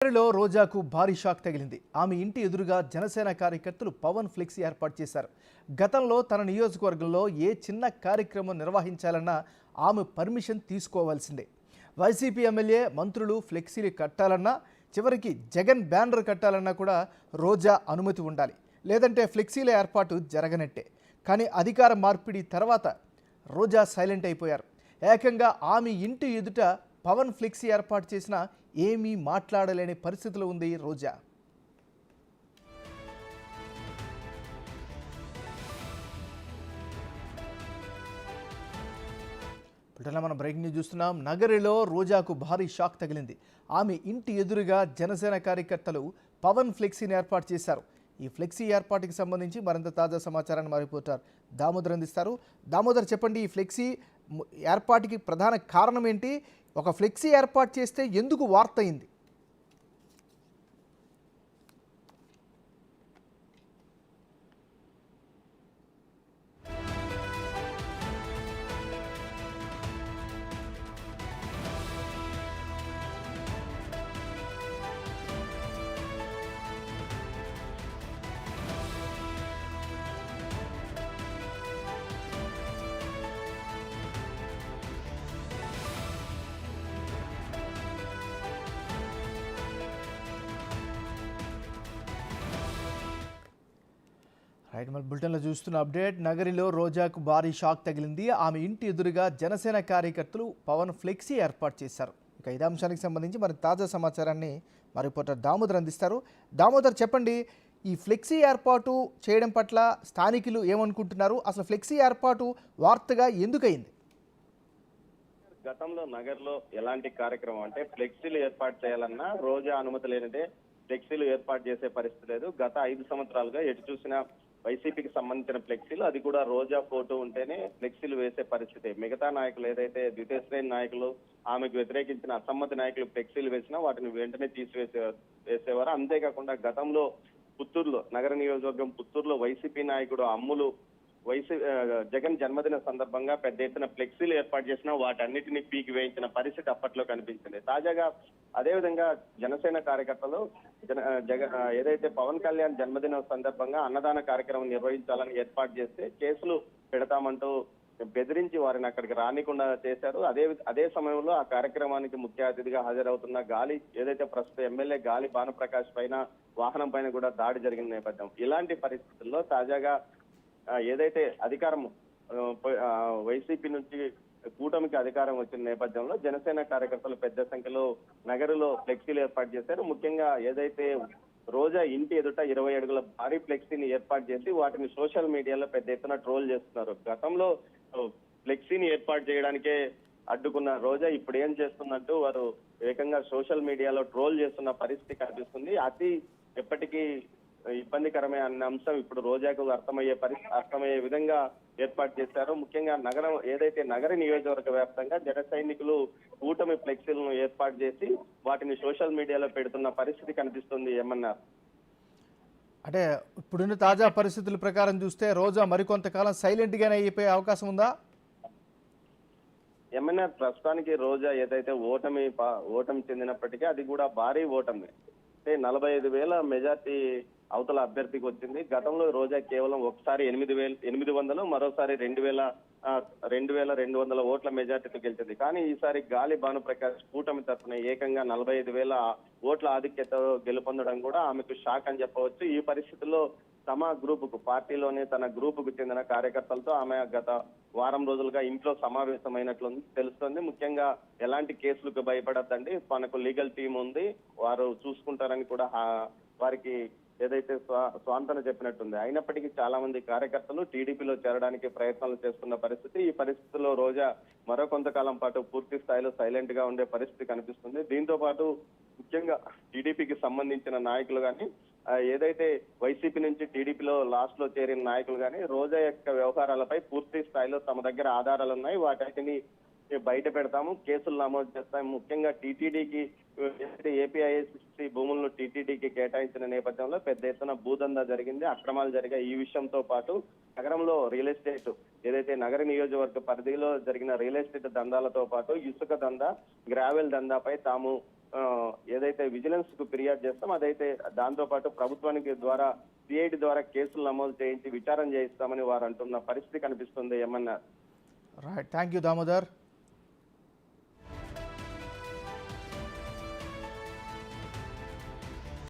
లో రోజాకు భారీ షాక్ తగిలింది. ఆమె ఇంటి ఎదురుగా జనసేన కార్యకర్తలు పవన్ ఫ్లెక్సీ ఏర్పాటు చేశారు. గతంలో తన నియోజకవర్గంలో ఏ చిన్న కార్యక్రమం నిర్వహించాలన్నా ఆమె పర్మిషన్ తీసుకోవాల్సిందే. వైసీపీ ఎమ్మెల్యే మంత్రులు ఫ్లెక్సీలు కట్టాలన్నా, చివరికి జగన్ బ్యానర్ కట్టాలన్నా కూడా రోజా అనుమతి ఉండాలి. లేదంటే ఫ్లెక్సీల ఏర్పాటు జరగనట్టే. కానీ అధికార మార్పిడి తర్వాత రోజా సైలెంట్ అయిపోయారు. ఏకంగా ఆమె ఇంటి ఎదుట పవన్ ఫ్లెక్సీ ఏర్పాటు చేసినా ఏమీ మాట్లాడలేని పరిస్థితిలో ఉంది రోజా. ఇప్పుడు మనం బ్రేకింగ్ న్యూస్ చూస్తున్నాం. నగరిలో రోజాకు భారీ షాక్ తగిలింది. ఆమె ఇంటి ఎదురుగా జనసేన కార్యకర్తలు పవన్ ఫ్లెక్సీని ఏర్పాటు చేశారు. ఈ ఫ్లెక్సీ ఏర్పాటుకి సంబంధించి మరింత తాజా సమాచారాన్ని మా రిపోర్టర్ దామోదర్ అందిస్తారు. దామోదర్, చెప్పండి, ఈ ఫ్లెక్సీ ఏర్పాటుకి ప్రధాన కారణం ఏంటి? ఒక ఫ్లెక్సీ ఏర్పాటు చేస్తే ఎందుకు వార్త అయింది? రైట్, మన బులెటిన్లో చూస్తున్న అప్డేట్. నగరిలో రోజాకు భారీ షాక్ తగిలింది. ఆమె ఇంటి ఎదురుగా జనసేన కార్యకర్తలు పవన్ ఫ్లెక్సీ ఏర్పాటు చేశారు. ఇక ఇదే అంశానికి సంబంధించి మరి తాజా సమాచారాన్ని మా రిపోర్టర్ దామోదర్ అందిస్తారు. దామోదర్, చెప్పండి, ఈ ఫ్లెక్సీ ఏర్పాటు చేయడం పట్ల స్థానికులు ఏమనుకుంటున్నారు? అసలు ఫ్లెక్సీ ఏర్పాటు వార్తగా ఎందుకయింది? గతంలో నగర్లో ఎలాంటి కార్యక్రమం అంటే ఫ్లెక్సీలు ఏర్పాటు చేయాలన్నా రోజా అనుమతి లేనిదే ఫ్లెక్సీలు ఏర్పాటు చేసే పరిస్థితి లేదు. గత 5 సంవత్సరాలుగా ఎటు చూసినా వైసీపీకి సంబంధించిన ఫ్లెక్సీలు, అది కూడా రోజా ఫోటో ఉంటేనే ఫ్లెక్సీలు వేసే పరిస్థితి. మిగతా నాయకులు ఏదైతే ద్వితీయ శ్రేణి నాయకులు, ఆమెకు వ్యతిరేకించిన అసమ్మతి నాయకులు ఫ్లెక్సీలు వేసినా వాటిని వెంటనే వేసేవారు. అంతేకాకుండా గతంలో పుత్తూరులో, నగర నియోజకవర్గం పుత్తూరులో వైసీపీ నాయకుడు అమ్ములు జగన్ జన్మదిన సందర్భంగా పెద్ద ఎత్తున ఫ్లెక్సీలు ఏర్పాటు చేసినా వాటన్నిటిని పీకి వేయించిన పరిస్థితి అప్పట్లో కనిపించింది. తాజాగా అదేవిధంగా జనసేన కార్యకర్తలు ఏదైతే పవన్ కళ్యాణ్ జన్మదిన సందర్భంగా అన్నదాన కార్యక్రమం నిర్వహించాలని ఏర్పాటు చేస్తే కేసులు పెడతామంటూ బెదిరించి వారిని అక్కడికి రానికుండా చేశారు. అదే సమయంలో ఆ కార్యక్రమానికి ముఖ్య అతిథిగా హాజరవుతున్న ఏదైతే ప్రస్తుత ఎమ్మెల్యే గాలి భానుప్రకాష్ పైన, వాహనం పైన కూడా దాడి జరిగిన నేపథ్యం. ఇలాంటి పరిస్థితుల్లో తాజాగా ఏదైతే అధికారం వైసీపీ నుంచి కూటమికి అధికారం వచ్చిన నేపథ్యంలో జనసేన కార్యకర్తలు పెద్ద సంఖ్యలో నగరులో ఫ్లెక్సీలు ఏర్పాటు చేశారు. ముఖ్యంగా ఏదైతే రోజా ఇంటి ఎదుట 20 అడుగుల భారీ ఫ్లెక్సీని ఏర్పాటు చేసి వాటిని సోషల్ మీడియాలో పెద్ద ఎత్తున ట్రోల్ చేస్తున్నారు. గతంలో ఫ్లెక్సీని ఏర్పాటు చేయడానికే అడ్డుకున్న రోజా ఇప్పుడు ఏం చేస్తుందంటూ వారు ఏకంగా సోషల్ మీడియాలో ట్రోల్ చేస్తున్న పరిస్థితి కనిపిస్తుంది. ఎప్పటికీ ఇబ్బందికరమే అన్న అంశం ఇప్పుడు రోజాకు అర్థమయ్యే విధంగా ఏర్పాటు చేశారు. ముఖ్యంగా ఏదైతే నగర నియోజకవర్గ వ్యాప్తంగా జన సైనికులు కూటమి ఫ్లెక్సీలను ఏర్పాటు చేసి వాటిని సోషల్ మీడియాలో పెడుతున్న పరిస్థితి కనిపిస్తుంది. ఏమన్నారు అంటే ఇప్పుడున్న తాజా పరిస్థితుల ప్రకారం చూస్తే రోజా మరికొంతకాలం సైలెంట్ గానే అయిపోయే అవకాశం ఉందా? ఏమన్నా ప్రస్తుతానికి రోజా ఏదైతే ఓటమి చెందినప్పటికీ అది కూడా భారీ ఓటమి. అంటే 45,000 మెజార్టీ అవతల అభ్యర్థికి వచ్చింది. గతంలో రోజా కేవలం ఒకసారి 8,800, మరోసారి 2,200 ఓట్ల మెజార్టీతో గెలిచింది. కానీ ఈసారి గాలి భానుప్రకాష్ కూటమి తరఫున ఏకంగా 45,000 ఓట్ల ఆధిక్యతతో గెలుపొందడం కూడా ఆమెకు షాక్ అని చెప్పవచ్చు. ఈ పరిస్థితుల్లో తమ గ్రూపుకు, పార్టీలోనే తన గ్రూపుకు చెందిన కార్యకర్తలతో ఆమె గత వారం రోజులుగా ఇంట్లో సమావేశమైనట్లు తెలుస్తోంది. ముఖ్యంగా ఎలాంటి కేసులకు భయపడద్దండి, మనకు లీగల్ టీం ఉంది, వారు చూసుకుంటారని కూడా వారికి ఏదైతే స్వాంతన చెప్పినట్టుంది. అయినప్పటికీ చాలా మంది కార్యకర్తలు టీడీపీలో చేరడానికి ప్రయత్నాలు చేస్తున్న పరిస్థితి. ఈ పరిస్థితుల్లో రోజా మరో కొంతకాలం పాటు పూర్తి స్థాయిలో సైలెంట్ గా ఉండే పరిస్థితి కనిపిస్తుంది. దీంతో పాటు ముఖ్యంగా టీడీపీకి సంబంధించిన నాయకులు కానీ, ఏదైతే వైసీపీ నుంచి టీడీపీలో లాస్ట్ లో చేరిన నాయకులు కానీ రోజా యొక్క వ్యవహారాలపై పూర్తి స్థాయిలో తమ దగ్గర ఆధారాలు ఉన్నాయి, వాటిని బయట పెడతాము, కేసులు నమోదు చేస్తాము. ముఖ్యంగా టీటీడీకి ఏపీఐఎస్సి భూములను టీటీడీకి కేటాయించిన నేపథ్యంలో పెద్ద ఎత్తున భూదందా జరిగింది, అక్రమాలు జరిగాయి. ఈ విషయంతో పాటు నగరంలో రియల్ ఎస్టేట్ ఏదైతే నగర నియోజకవర్గ పరిధిలో జరిగిన రియల్ ఎస్టేట్ దందాలతో పాటు ఇసుక దందా, గ్రావెల్ దందాపై తాము ఏదైతే విజిలెన్స్ కు ఫిర్యాదు చేస్తాం అదైతే దాంతో పాటు ప్రభుత్వానికి ద్వారా సిఐడి ద్వారా కేసులు నమోదు చేయించి విచారణ చేయిస్తామని వారు అంటున్న పరిస్థితి కనిపిస్తుంది. ఏమన్నా రైట్, థ్యాంక్ యూ దామోదర్.